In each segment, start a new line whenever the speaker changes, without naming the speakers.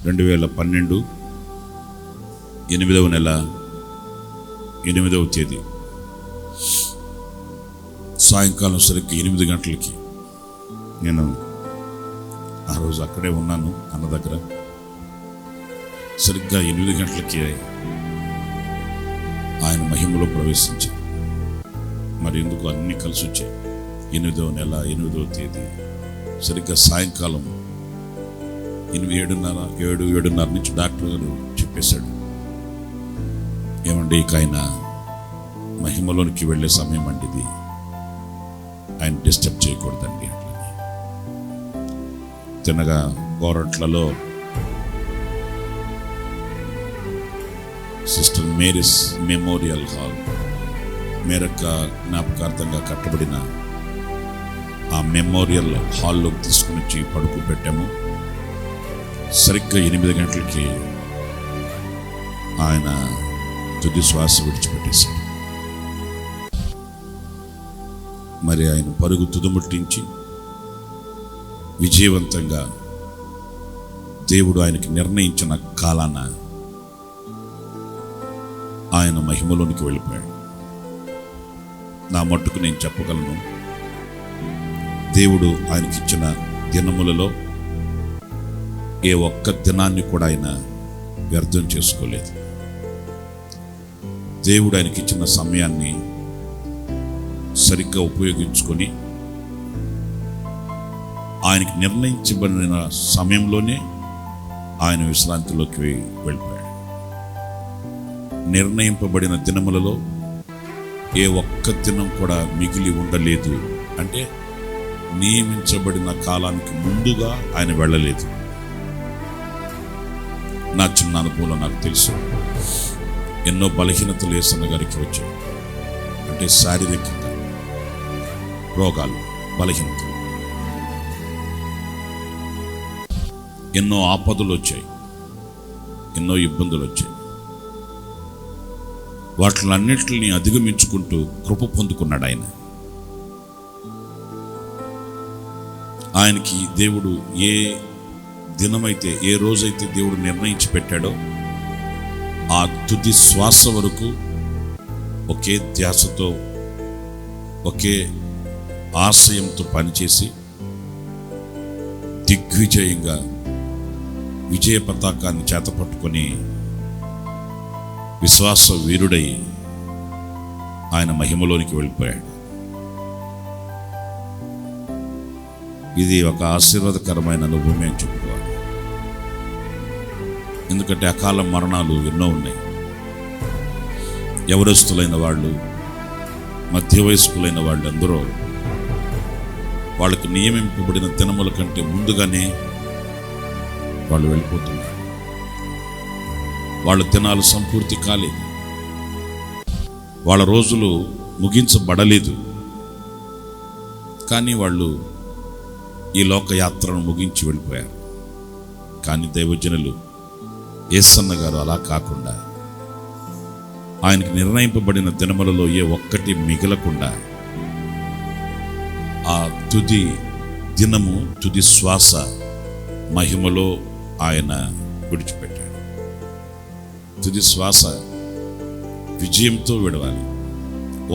2012 8వ నెల 8వ తేదీ సాయంకాలం సరిగ్గా 8 గంటలకి నేను ఆ రోజు అక్కడే ఉన్నాను అన్న దగ్గర. సరిగ్గా 8 గంటలకి ఆయన మహిమలో ప్రవేశించారు. మరి ఎందుకు అన్నీ కలిసి వచ్చాయి. 8వ నెల 8వ తేదీ సరిగ్గా సాయంకాలం 7:30 నుంచి డాక్టర్ గారు చెప్పేశాడు, ఏమండి ఇక ఆయన మహిమలోనికి వెళ్ళే సమయం అండి, ఇది ఆయన డిస్టర్బ్ చేయకూడదండి అట్లని. తినగా గోరంట్లలో సిస్టర్ మేరీస్ మెమోరియల్ హాల్, మేరక్క జ్ఞాపకార్థంగా కట్టబడిన ఆ మెమోరియల్ హాల్లోకి తీసుకుని వచ్చి పడుకోబెట్టాము. సరిగ్గా 8 గంటలకి ఆయన తుది శ్వాస విడిచిపెట్టేశాడు. మరి ఆయన పరుగు తుదముట్టించి విజయవంతంగా దేవుడు ఆయనకి నిర్ణయించిన కాలాన ఆయన మహిమలోనికి వెళ్ళిపోయాడు. నా మట్టుకు నేను చెప్పగలను, దేవుడు ఆయనకిచ్చిన దినములలో ఏ ఒక్క దినాన్ని కూడా ఆయన వ్యర్థం చేసుకోలేదు. దేవుడు ఆయనకిచ్చిన సమయాన్ని సరిగ్గా ఉపయోగించుకొని ఆయనకి నిర్ణయించబడిన సమయంలోనే ఆయన విశ్రాంతిలోకి వెళ్ళిపోయాడు. నిర్ణయింపబడిన దినములలో ఏ ఒక్క దినం కూడా మిగిలి ఉండలేదు. అంటే నియమించబడిన కాలానికి ముందుగా ఆయన వెళ్ళలేదు. నా చిన్న అనుభవంలో నాకు తెలుసు, ఎన్నో బలహీనతలు యేసన్న గారికి వచ్చాయి. అంటే శారీరకంగా రోగాలు, బలహీనతలు, ఎన్నో ఆపదలు వచ్చాయి, ఎన్నో ఇబ్బందులు వచ్చాయి. వాటిలన్నిటిని అధిగమించుకుంటూ కృప పొందుకున్నాడు ఆయన. ఆయనకి దేవుడు ఏ దినమైతే, ఏ రోజైతే దేవుడు నిర్ణయించి పెట్టాడో ఆ తుది శ్వాస వరకు ఒకే ధ్యాసతో, ఒకే ఆశయంతో పనిచేసి దిగ్విజయంగా విజయ పతాకాన్ని చేతపట్టుకొని విశ్వాస వీరుడై ఆయన మహిమలోనికి వెళ్ళిపోయాడు. ఇది ఒక ఆశీర్వాదకరమైన అనుభవం అని చెప్పుకోవాలి. ఎందుకంటే అకాల మరణాలు ఎన్నో ఉన్నాయి. యవనస్తులైన వాళ్ళు, మధ్య వయస్కులైన వాళ్ళు అందరూ వాళ్ళకు నియమింపబడిన దినముల కంటే ముందుగానే వాళ్ళు వెళ్ళిపోతున్నారు. వాళ్ళ దినాలు సంపూర్తి కాలేదు, వాళ్ళ రోజులు ముగించబడలేదు. కానీ వాళ్ళు ఈ లోకయాత్రను ముగించి వెళ్ళిపోయారు. కానీ దైవజనులు యేసన్న గారు అలా కాకుండా ఆయనకి నిర్ణయింపబడిన దినములలో ఏ ఒక్కటి మిగలకుండా ఆ తుది దినము, తుది శ్వాస మహిమలో ఆయన విడిచిపెట్టాడు. తుది శ్వాస విజయంతో విడవాలి,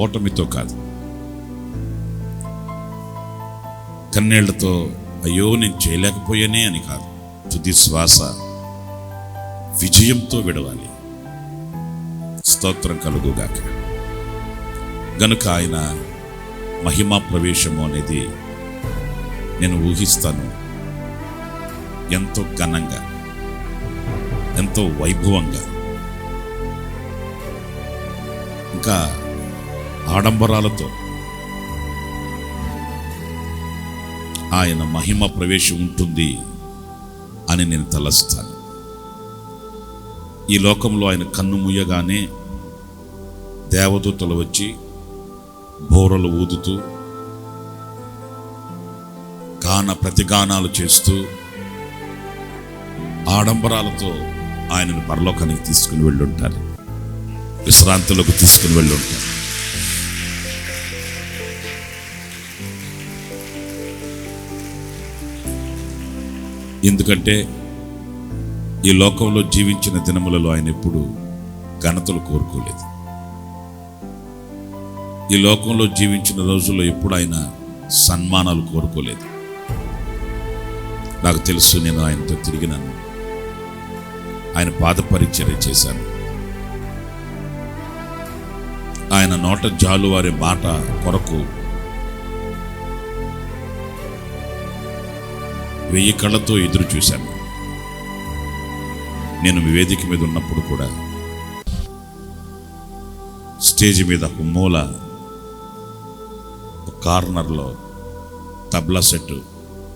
ఓటమితో కాదు. కన్నీళ్లతో అయ్యో నేను చేయలేకపోయానే అని కాదు. తుది శ్వాస విజయంతో విడవాలి. స్తోత్రం కలుగుగాక. గనుక ఆయన మహిమా ప్రవేశము అనేది నేను ఊహిస్తాను ఎంతో ఘనంగా, ఎంతో వైభవంగా, ఇంకా ఆడంబరాలతో ఆయన మహిమ ప్రవేశం ఉంటుంది అని నేను తలస్తాను. ఈ లోకంలో ఆయన కన్ను మూయగానే దేవదూతలు వచ్చి బోరలు ఊదుతూ, గాన ప్రతిగానాలు చేస్తూ, ఆడంబరాలతో ఆయనను పరలోకానికి తీసుకుని వెళ్ళుంటారు, విశ్రాంతిలోకి తీసుకుని వెళ్ళుంటారు. ఎందుకంటే ఈ లోకంలో జీవించిన దినములలో ఆయన ఎప్పుడు ఘనతలు కోరుకోలేదు. ఈ లోకంలో జీవించిన రోజుల్లో ఎప్పుడు ఆయన సన్మానాలు కోరుకోలేదు. నాకు తెలుసు, నేను ఆయనతో తిరిగినాను, ఆయన పాద పరిచర్య చేశాను. ఆయన నోట జాలువారి మాట కొరకు 1000 కళ్ళతో ఎదురు చూశాను. నేను వేదిక మీద ఉన్నప్పుడు కూడా స్టేజ్ మీద ఒక మూల, ఒక కార్నర్లో తబలా సెట్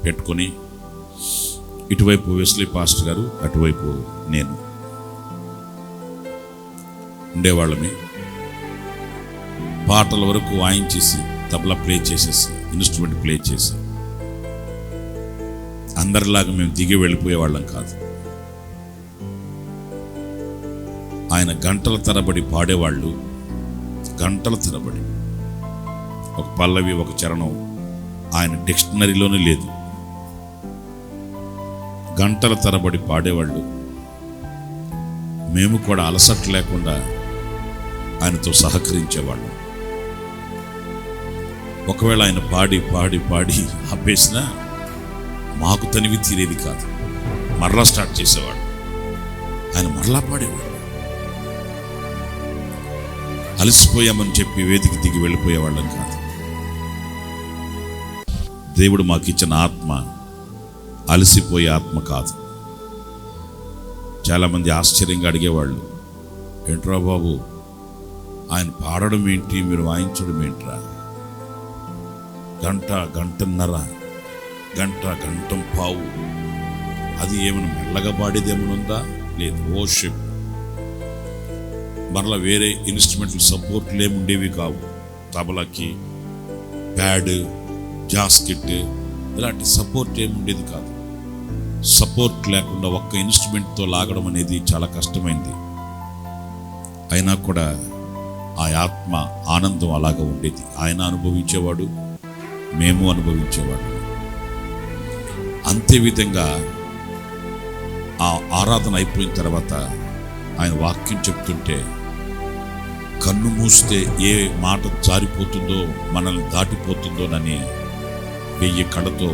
పెట్టుకొని, ఇటువైపు వెస్లీ పాస్టర్ గారు, అటువైపు నేను ఉండేవాళ్ళమే. పాటల వరకు వాయించేసి, తబలా ప్లే చేసేసి, ఇన్స్ట్రుమెంట్ ప్లే చేసి, అందరిలాగా మేము దిగి వెళ్ళిపోయేవాళ్ళం కాదు. ఆయన గంటల తరబడి పాడేవాళ్ళు, గంటల తరబడి. ఒక పల్లవి, ఒక చరణం ఆయన డిక్షనరీలోనే లేదు. గంటల తరబడి పాడేవాళ్ళు. మేము కూడా అలసట లేకుండా ఆయనతో సహకరించేవాళ్ళం. ఒకవేళ ఆయన పాడి పాడి పాడి ఆపేసినా మాకు తనివి తీరేది కాదు. మరలా స్టార్ట్ చేసేవాడు. ఆయన మరలా పాడేవాడు. అలసిపోయామని చెప్పి వేదిక దిగి వెళ్ళిపోయేవాళ్ళం కాదు. దేవుడు మాకు ఇచ్చిన ఆత్మ అలసిపోయే ఆత్మ కాదు. చాలామంది ఆశ్చర్యంగా అడిగేవాళ్ళు, ఏంట్రా బాబు, ఆయన పాడడం ఏంటి, మీరు వాయించడం ఏంట్రా? గంట, గంటన్నర, గంటం పావు, అది ఏమైనా మెల్లగా పాడేది ఏమైనా ఉందా? లేదు. ఓషిప్, మరలా వేరే ఇన్స్ట్రుమెంట్లు సపోర్ట్లు ఏముండేవి కావు. తబలాకి ప్యాడ్, జాస్కెట్, ఇలాంటి సపోర్ట్ ఏముండేది కాదు. సపోర్ట్ లేకుండా ఒక్క ఇన్స్ట్రుమెంట్తో లాగడం అనేది చాలా కష్టమైంది. అయినా కూడా ఆ ఆత్మ ఆనందం అలాగా ఉండేది. ఆయన అనుభవించేవాడు, మేము అనుభవించేవాడు. అంతే విధంగా ఆ ఆరాధన అయిపోయిన తర్వాత ఆయన వాక్యం చెప్తుంటే కన్ను మూస్తే ఏ మాట జారిపోతుందో, మనల్ని దాటిపోతుందోనని 1000 కళ్ళతో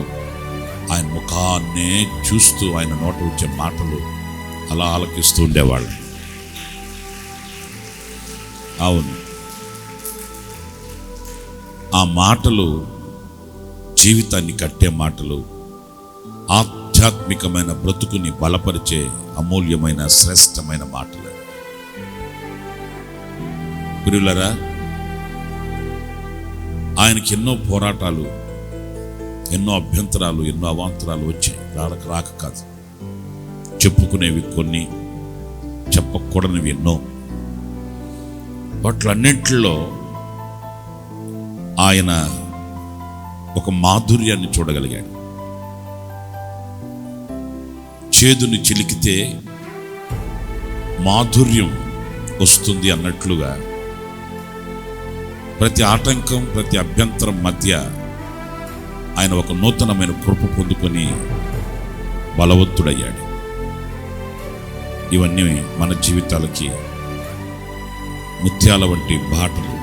ఆయన ముఖాన్నే చూస్తూ ఆయన నోట వచ్చే మాటలు అలా ఆలకిస్తూ ఉండేవాళ్ళు. అవును, ఆ మాటలు జీవితాన్ని కట్టే మాటలు, ఆధ్యాత్మికమైన బ్రతుకుని బలపరిచే అమూల్యమైన శ్రేష్టమైన మాటలు. ప్రియులారా, ఆయనకి ఎన్నో పోరాటాలు, ఎన్నో అభ్యంతరాలు, ఎన్నో అవాంతరాలు వచ్చాయి. రాక కాదు, చెప్పుకునేవి కొన్ని, చెప్పకూడనివి ఎన్నో. వాటిలన్నింటిలో ఆయన ఒక మాధుర్యాన్ని చూడగలిగాడు. చేదుని చిలికితే మాధుర్యం వస్తుంది అన్నట్లుగా ప్రతి ఆటంకం, ప్రతి అభ్యంతరం మధ్య ఆయన ఒక నూతనమైన కృప పొందుకొని బలవంతుడయ్యాడు. ఇవన్నీ మన జీవితాలకి ముత్యాల వంటి బాటలు.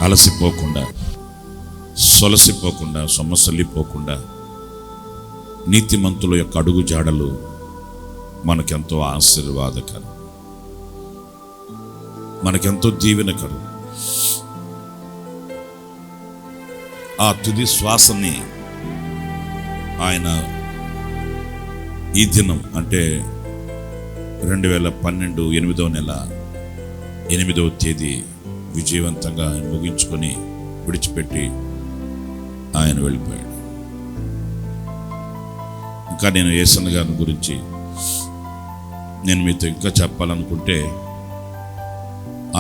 అలసిపోకుండా, సొలసిపోకుండా, సొమ్మసల్లిపోకుండా నీతిమంతుల యొక్క అడుగు జాడలు మనకెంతో ఆశీర్వాదకరం, మనకెంతో దీవెనకరం. ఆ తుది శ్వాసని ఆయన ఈ దినం, అంటే 2012 8వ నెల 8వ తేదీ విజయవంతంగా ముగించుకొని విడిచిపెట్టి ఆయన వెళ్ళిపోయాడు. ఇంకా నేను యేసన్న గారి గురించి నేను మీతో ఇంకా చెప్పాలనుకుంటే,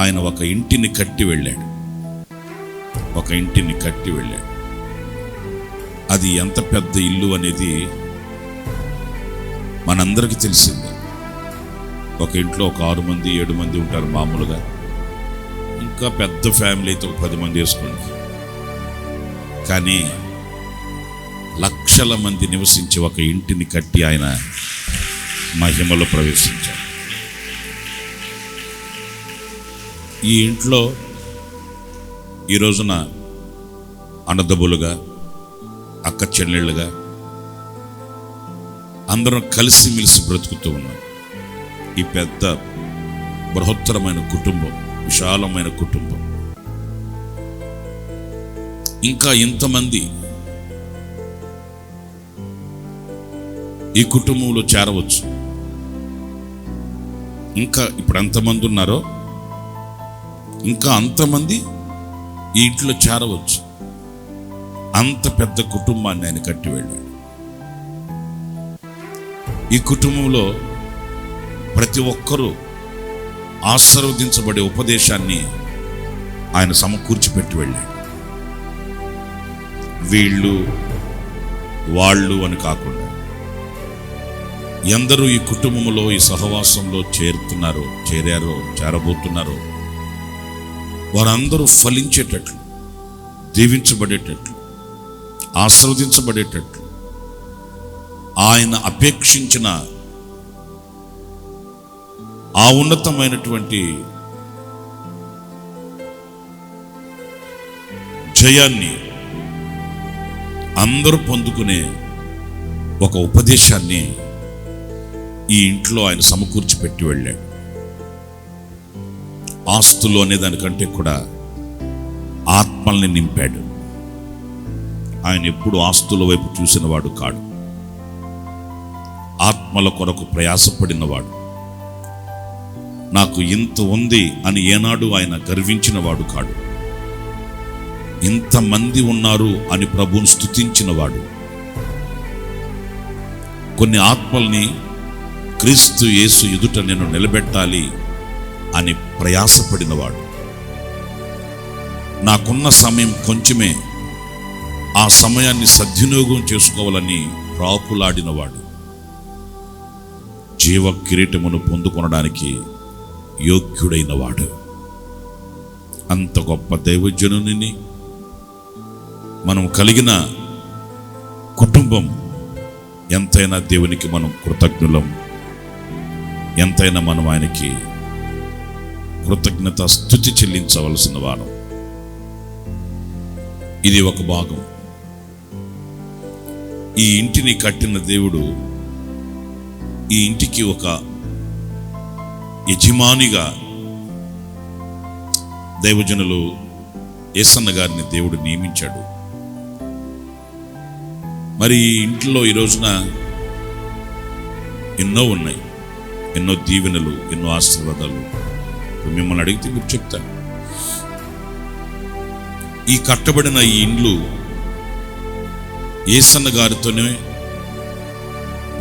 ఆయన ఒక ఇంటిని కట్టి వెళ్ళాడు. ఒక ఇంటిని కట్టి వెళ్ళాడు. అది ఎంత పెద్ద ఇల్లు అనేది మనందరికీ తెలిసిందే. ఒక ఇంట్లో ఒక 6 మంది 7 మంది ఉంటారు మామూలుగా. ఇంకా పెద్ద ఫ్యామిలీ అయితే ఒక 10 మంది వేసుకోండి. కానీ లక్షల మంది నివసించే ఒక ఇంటిని కట్టి ఆయన మహిమలో ప్రవేశించాడు. ఈ ఇంట్లో ఈ రోజున అన్నదమ్ములుగా, అక్క చెల్లెళ్ళుగా అందరం కలిసిమెలిసి బ్రతుకుతూ ఉన్నాం. ఈ పెద్ద బృహత్తరమైన కుటుంబం, విశాలమైన కుటుంబం. ఇంకా ఇంతమంది ఈ కుటుంబంలో చేరవచ్చు. ఇంకా ఇప్పుడు ఎంతమంది ఉన్నారో ఇంకా అంతమంది ఈ ఇంట్లో చేరవచ్చు. అంత పెద్ద కుటుంబాన్ని ఆయన కట్టి వెళ్ళాడు. ఈ కుటుంబంలో ప్రతి ఒక్కరూ ఆశీర్వదించబడే ఉపదేశాన్ని ఆయన సమకూర్చి పెట్టి వెళ్ళాడు. వీళ్ళు వాళ్ళు అని కాకుండా ఎందరూ ఈ కుటుంబంలో, ఈ సహవాసంలో చేరారో చేరబోతున్నారో వారందరూ ఫలించేటట్లు, దీవించబడేటట్లు, ఆశీర్వదించబడేటట్లు ఆయన అపేక్షించిన ఆ ఉన్నతమైనటువంటి జయాన్ని అందరూ పొందుకునే ఒక ఉపదేశాన్ని ఈ ఇంట్లో ఆయన సమకూర్చి పెట్టి వెళ్ళాడు. ఆస్తులు అనే దానికంటే కూడా ఆత్మల్ని నింపాడు. ఆయన ఎప్పుడు ఆస్తుల వైపు చూసిన వాడు కాడు. ఆత్మల కొరకు ప్రయాసపడినవాడు. నాకు ఇంత ఉంది అని ఏనాడు ఆయన గర్వించిన వాడు కాడు. ఇంతమంది ఉన్నారు అని ప్రభువును స్తుతించిన వాడు. కొన్ని ఆత్మల్ని క్రీస్తు యేసు ఎదుట నేను నిలబెట్టాలి అని ప్రయాసపడినవాడు. నాకున్న సమయం కొంచెమే, ఆ సమయాన్ని సద్వినియోగం చేసుకోవాలని ప్రాకులాడినవాడు. జీవ కిరీటమును పొందుకొనడానికి యోగ్యుడైన వాడు. అంత గొప్ప దైవజనుని మనం కలిగిన కుటుంబం ఎంతైనా దేవునికి మనం కృతజ్ఞులం. ఎంతైనా మనం ఆయనకి కృతజ్ఞత స్తుతి చెల్లించవలసిన వారం. ఇది ఒక భాగం. ఈ ఇంటిని కట్టిన దేవుడు ఈ ఇంటికి ఒక యజమానిగా దైవజనులు యేసన్న గారిని దేవుడు నియమించాడు. మరి ఈ ఇంట్లో ఈ రోజున ఎన్నో ఉన్నాయి, ఎన్నో దీవెనలు, ఎన్నో ఆశీర్వాదాలు. మిమ్మల్ని అడిగితే మీరు చెప్తారు. ఈ కట్టబడిన ఈ ఇండ్లు యేసన్న గారితోనే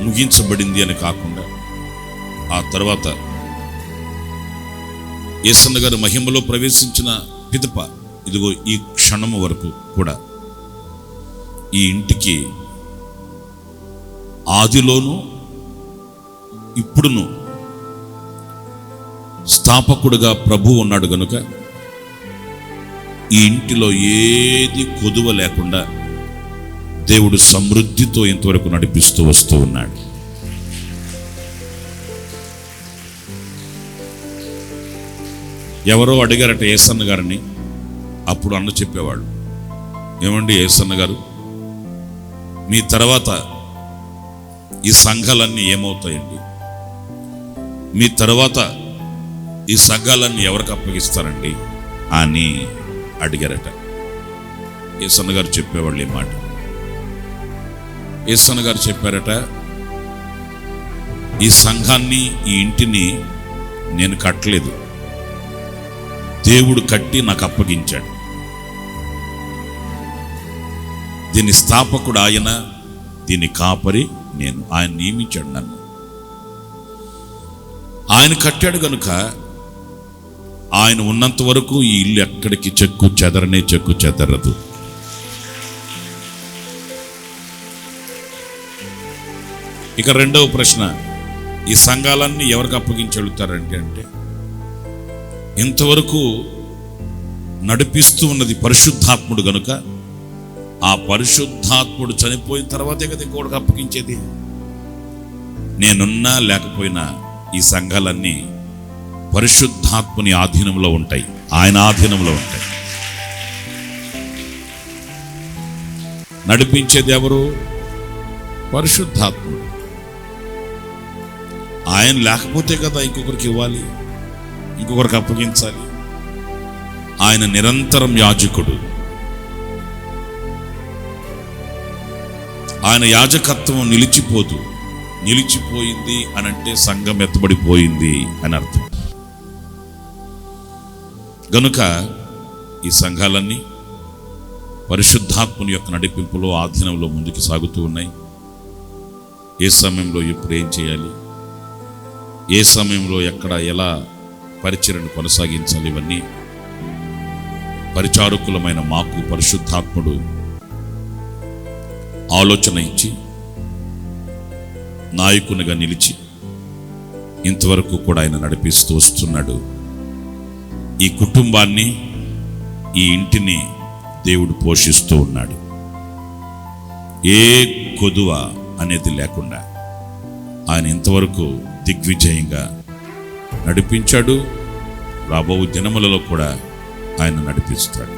ముగించబడింది అని కాకుండా ఆ తర్వాత యేసన్న గారు మహిమలో ప్రవేశించిన పిదప ఇదిగో ఈ క్షణము వరకు కూడా ఈ ఇంటికి ఆదిలోను ఇప్పుడును స్థాపకుడుగా ప్రభువు ఉన్నాడు గనుక ఈ ఇంటిలో ఏది కొదువ లేకుండా దేవుడు సమృద్ధితో ఇంతవరకు నడిపిస్తూ వస్తూ ఉన్నాడు. ఎవరో అడిగారట యేసన్న గారిని. అప్పుడు అన్న చెప్పేవాడు, ఏమండి యేసన్న గారు, మీ తర్వాత ఈ సంఘాలన్నీ ఏమవుతాయండి? మీ తర్వాత ఈ సంఘాలన్నీ ఎవరికి అప్పగిస్తారండి అని అడిగారట. యేసన్న గారు చెప్పేవాళ్ళు ఈ మాట. యేసన్న గారు చెప్పారట, ఈ సంఘాన్ని, ఈ ఇంటిని నేను కట్టలేదు, దేవుడు కట్టి నాకు అప్పగించాడు. దీని స్థాపకుడు ఆయన, దీని కాపరి నేను. ఆయన నియమించాడు నన్ను. ఆయన కట్టాడు కనుక ఆయన ఉన్నంత వరకు ఈ ఇల్లు ఎక్కడికి చెక్కు చెదరదు. ఇక రెండవ ప్రశ్న, ఈ సంఘాలన్నీ ఎవరికి అప్పగించి వెళుతారంటే అంటే ఇంతవరకు నడిపిస్తూ ఉన్నది పరిశుద్ధాత్ముడు గనుక ఆ పరిశుద్ధాత్ముడు చనిపోయిన తర్వాతే కదా ఇంకోటికి అప్పగించేది. నేనున్నా లేకపోయినా ఈ సంఘాలన్నీ పరిశుద్ధాత్మని ఆధీనంలో ఉంటాయి, ఆయన ఆధీనంలో ఉంటాయి. నడిపించేది ఎవరు? పరిశుద్ధాత్ముడు. ఆయన లేకపోతే కదా ఇంకొకరికి ఇవ్వాలి, ఇంకొకరికి అప్పగించాలి. ఆయన నిరంతరం యాజకుడు. ఆయన యాజకత్వం నిలిచిపోదు. నిలిచిపోయింది అని అంటే సంఘం ఎత్తబడిపోయింది అని అర్థం. గనుక ఈ సంఘాలన్నీ పరిశుద్ధాత్మని యొక్క నడిపింపులో ఆధీనంలో ముందుకు సాగుతూ ఉన్నాయి. ఏ సమయంలో ఎప్పుడు ఏం చేయాలి, ఏ సమయంలో ఎక్కడ ఎలా పరిచర్యను కొనసాగించాలి, ఇవన్నీ పరిచారకులమైన మాకు పరిశుద్ధాత్ముడు ఆలోచన ఇచ్చి నాయకునిగా నిలిచి ఇంతవరకు కూడా ఆయన నడిపిస్తూ వస్తున్నాడు. ఈ కుటుంబాన్ని, ఈ ఇంటిని దేవుడు పోషిస్తూ ఉన్నాడు. ఏ కొదువ అనేది లేకుండా ఆయన ఇంతవరకు దిగ్విజయంగా నడిపించాడు. రాబో దినములలో కూడా ఆయన నడిపిస్తాడు.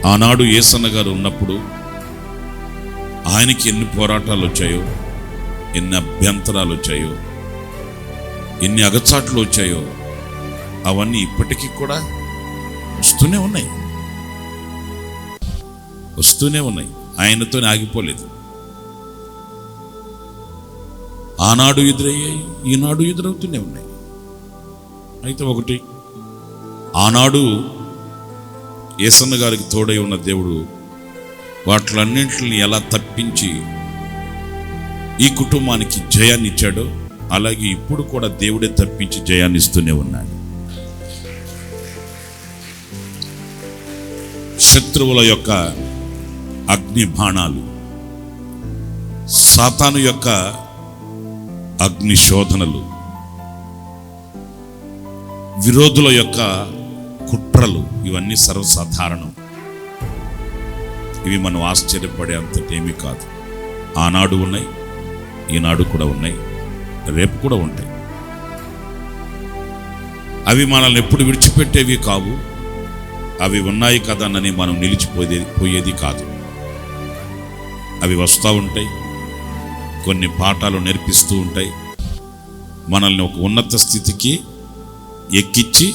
ఆనాడు యేసన్న గారు ఉన్నప్పుడు ఆయనకి ఎన్ని పోరాటాలు వచ్చాయో, ఎన్ని అభ్యంతరాలు వచ్చాయో, ఎన్ని అగచాట్లు వచ్చాయో, అవన్నీ ఇప్పటికీ కూడా వస్తూనే ఉన్నాయి, వస్తూనే ఉన్నాయి. ఆయనతోనే ఆగిపోలేదు. ఆనాడు ఎదురయ్యాయి, ఈనాడు ఎదురవుతూనే ఉన్నాయి. అయితే ఒకటి, ఆనాడు యేసన్న గారికి తోడై ఉన్న దేవుడు వాటిలన్నింటిని ఎలా తప్పించి ఈ కుటుంబానికి జయాన్ని ఇచ్చాడో, అలాగే ఇప్పుడు కూడా దేవుడే తప్పించి జయాన్ని ఇస్తూనే ఉన్నాడు. శత్రువుల యొక్క అగ్ని బాణాలు, సాతాను యొక్క అగ్ని శోధనలు, విరోధుల యొక్క కుట్రలు, ఇవన్నీ సర్వసాధారణం. ఇవి మనం ఆశ్చర్యపడే అంతటేమీ కాదు. ఆనాడు ఉన్నాయి, ఈనాడు కూడా ఉన్నాయి, రేపు కూడా ఉంటాయి. అవి మనల్ని ఎప్పుడు విడిచిపెట్టేవి కావు. అవి ఉన్నాయి కదానని మనం నిలిచిపోయేది కాదు. అవి వస్తూ ఉంటాయి, కొన్ని పాఠాలు నేర్పిస్తూ ఉంటాయి, మనల్ని ఒక ఉన్నత స్థితికి ఎక్కించి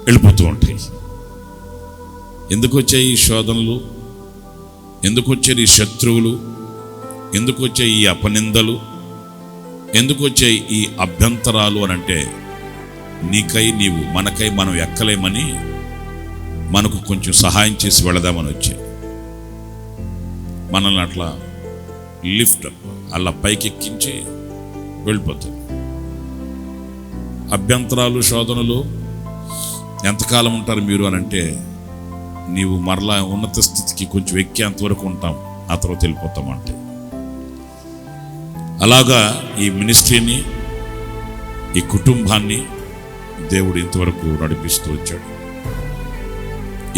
వెళ్ళిపోతూ ఉంటాయి. ఎందుకు వచ్చాయి ఈ శోధనలు? ఎందుకు వచ్చాయి ఈ శత్రువులు? ఎందుకు వచ్చాయి ఈ అపనిందలు? ఎందుకు వచ్చాయి ఈ అభ్యంతరాలు అని అంటే, నీకై నీవు, మనకై మనం ఎక్కలేమని మనకు కొంచెం సహాయం చేసి వెళదామని వచ్చాయి. మనల్ని అట్లా లిఫ్ట్ అలా పైకి ఎక్కించి వెళ్ళిపోతాయి. అభ్యంతరాలు, శోధనలు ఎంతకాలం ఉంటారు మీరు అని అంటే, నీవు మరలా ఉన్నత స్థితికి కొంచెం ఎక్కేంత వరకు ఉంటాం, ఆ తర్వాత వెళ్ళిపోతాం అంటే. అలాగా ఈ మినిస్ట్రీని, ఈ కుటుంబాన్ని దేవుడు ఇంతవరకు నడిపిస్తూ వచ్చాడు.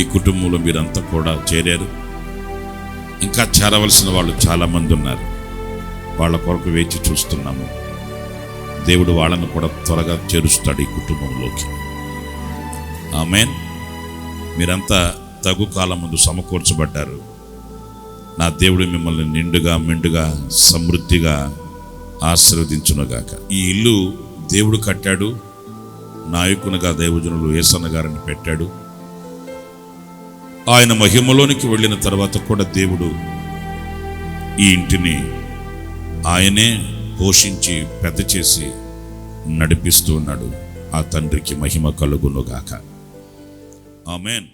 ఈ కుటుంబంలో మీరంతా కూడా చేరారు. ఇంకా చేరవలసిన వాళ్ళు చాలామంది ఉన్నారు. వాళ్ళ కొరకు వేచి చూస్తున్నాము. దేవుడు వాళ్ళను కూడా త్వరగా చేరుస్తాడు ఈ కుటుంబంలోకి. ఆమేన్. మీరంతా తగు కాలం ముందు సమకూర్చబడ్డారు. నా దేవుడు మిమ్మల్ని నిండుగా మెండుగా సమృద్ధిగా ఆశీర్వదించునుగాక. ఈ ఇల్లు దేవుడు కట్టాడు. నాయకునిగా దైవజనులు యేసన్న గారిని పెట్టాడు. ఆయన మహిమలోనికి వెళ్ళిన తర్వాత కూడా దేవుడు ఈ ఇంటిని ఆయనే పోషించి పెద్ద చేసి నడిపిస్తూ ఉన్నాడు. ఆ తండ్రికి మహిమ కలుగునుగాక. ఆమేన్.